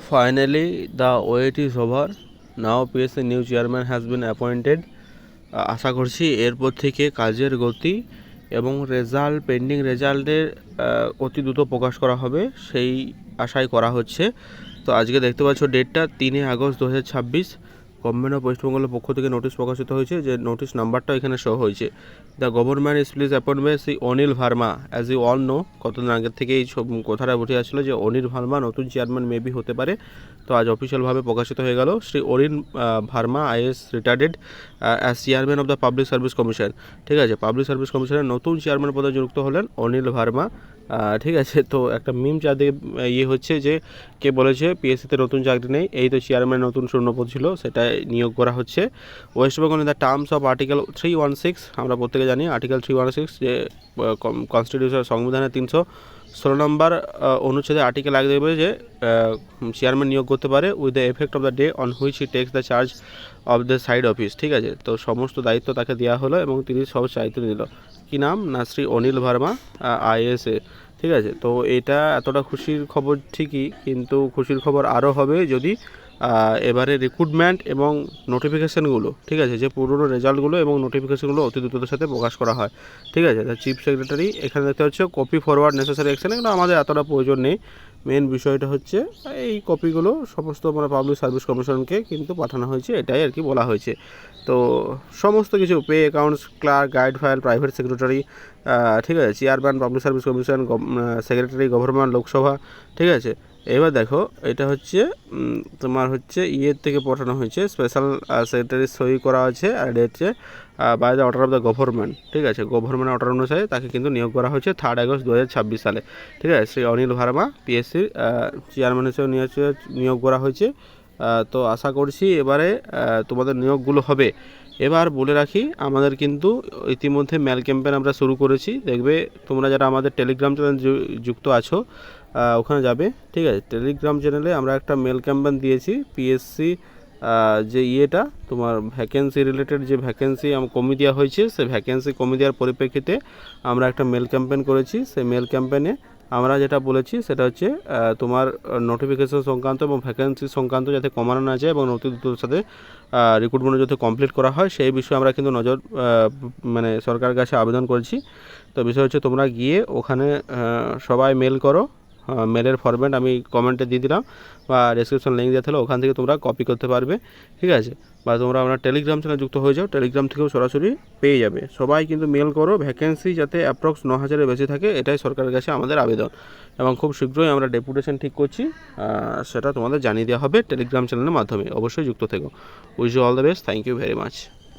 Finally, the wait is over. Now PSC new chairman has been appointed. আশা করছি এরপর থেকে কাজের গতি এবং পেন্ডিং রেজাল্টের অতি দ্রুত প্রকাশ করা হবে সেই আশাই করা হচ্ছে। তো আজকে দেখতে পাচ্ছ ডেটটা 3 আগস্ট 2026। গভর্নমেন্ট অফ ওয়েস্ট বেঙ্গলের পক্ষ থেকে নোটিশ প্রকাশিত হয়েছে, যে নোটিশ নাম্বারটা এখানে শো হয়েছে। The government is pleased appoint by Shri Anil Verma. As you all know, কতদিন আগের থেকে এই কথাটা উঠে আসছিলো যে অনিল ভার্মা নতুন চেয়ারম্যান মেবি হতে পারে। তো আজ অফিসিয়ালভাবে প্রকাশিত হয়ে গেল, Shri Anil Verma IAS retired as chairman of the public service commission. ঠিক আছে, পাবলিক সার্ভিস কমিশনের নতুন চেয়ারম্যান পদে নিযুক্ত হলেন অনিল ভার্মা। ঠিক আছে, তো একটা মিম চারদিকে হচ্ছে যে কে বলেছে পিএসসিতে নতুন চাকরি নেই, এই তো চেয়ারম্যান নতুন শূন্যপদ ছিল সেটা নিয়োগ করা হচ্ছে। West Bengal in the terms of article 316, আমরা প্রত্যেকে জানি আর্টিকেল 316 যে কনস্টিটিউশন সংবিধানের 316 নম্বর অনুচ্ছেদে আর্টিকেল আগে দেখবে যে চেয়ারম্যান নিয়োগ করতে পারে with the effect of the day on which he takes the charge of the side office. ঠিক আছে, তো সমস্ত দায়িত্ব তাকে দেওয়া হলো এবং তিনি সব দায়িত্ব নিল। কী নাম না, শ্রী অনিল ভার্মা আইএসএ। ঠিক আছে, তো এটা এতটা খুশির খবর ঠিকই, কিন্তু খুশির খবর আরও হবে যদি এবারে রিক্রুটমেন্ট এবং নোটিফিকেশানগুলো, ঠিক আছে, যে পুরনো রেজাল্টগুলো এবং নোটিফিকেশানগুলো অতি দ্রুততার সাথে প্রকাশ করা হয়। ঠিক আছে, চিফ সেক্রেটারি এখানে দেখতে হচ্ছে কপি ফরওয়ার্ড নেসেসারি অ্যাকশন, এগুলো আমাদের এতটা প্রয়োজন নেই। মেন বিষয়টা হচ্ছে এই কপিগুলো সমস্ত পাবলিক সার্ভিস কমিশনকে কিন্তু পাঠানো হয়েছে, এটাই আর কি বলা হয়েছে। তো সমস্ত কিছু pay accounts clerk guide file private secretary, ঠিক আছে, chairman public service commission, secretary government Lok Sabha. ঠিক আছে, এবার দেখো এটা হচ্ছে তোমার হচ্ছে ইয়ের থেকে পাঠানো হয়েছে, স্পেশাল সেক্রেটারি সই করা আছে, আর এটা হচ্ছে by the order of the government. ঠিক আছে, গভর্নমেন্ট অর্ডার অনুসারে তাকে কিন্তু নিয়োগ করা হয়েছে 3 আগস্ট 2026 সালে। ঠিক আছে, শ্রী অনিল ভার্মা পিএসসির চেয়ারম্যান হিসেবে নিয়োগ করা হয়েছে। তো আশা করছি এবারে তোমাদের নিয়োগগুলো হবে। এবার বলে রাখি, আমাদের কিন্তু ইতিমধ্যে মেল ক্যাম্পেইন আমরা শুরু করেছি। দেখবে তোমরা যারা আমাদের টেলিগ্রাম চ্যানেল যুক্ত আছো ওখানে যাবে। ঠিক আছে, টেলিগ্রাম চ্যানেলে আমরা একটা মেল ক্যাম্পেইন দিয়েছি পিএসসি যে ইয়েটা তোমার ভ্যাকেন্সি রিলেটেড যে ভ্যাকেন্সি কমে দেওয়া হয়েছে, সেই ভ্যাকেন্সি কমে দেওয়ার পরিপ্রেক্ষিতে আমরা একটা মেল ক্যাম্পেইন করেছি। সেই মেল ক্যাম্পেইনে আমরা যেটা বলেছি সেটা হচ্ছে তোমার নোটিফিকেশন সংক্রান্ত এবং ভ্যাকেন্সি সংক্রান্ত যাতে কমানো না যায় এবং নতুন সাথে রিক্রুটমেন্ট যাতে কমপ্লিট করা হয় সেই বিষয়ে আমরা কিন্তু সরকারের কাছে আবেদন করেছি। তো বিষয় হচ্ছে তোমরা গিয়ে ওখানে সবাই মেল করো, মেলের ফরম্যাট আমি কমেন্টে দিয়ে দিলাম বা ডেসক্রিপশন লিঙ্ক দেওয়া থাকলে ওখান থেকে তোমরা কপি করতে পারবে। ঠিক আছে, বা তোমরা আমরা টেলিগ্রাম চ্যানেল যুক্ত হয়ে যাও, টেলিগ্রাম থেকেও সরাসরি পেয়ে যাবে। সবাই কিন্তু মেল করো, ভ্যাকেন্সি যাতে অ্যাপ্রক্স 9000-এর বেশি থাকে, এটাই সরকারের কাছে আমাদের আবেদন। এবং খুব শীঘ্রই আমরা ডেপুটেশন ঠিক করছি, সেটা তোমাদের জানিয়ে দেওয়া হবে টেলিগ্রাম চ্যানেলের মাধ্যমে। অবশ্যই যুক্ত থেকো। Wish you all the best, thank you very much.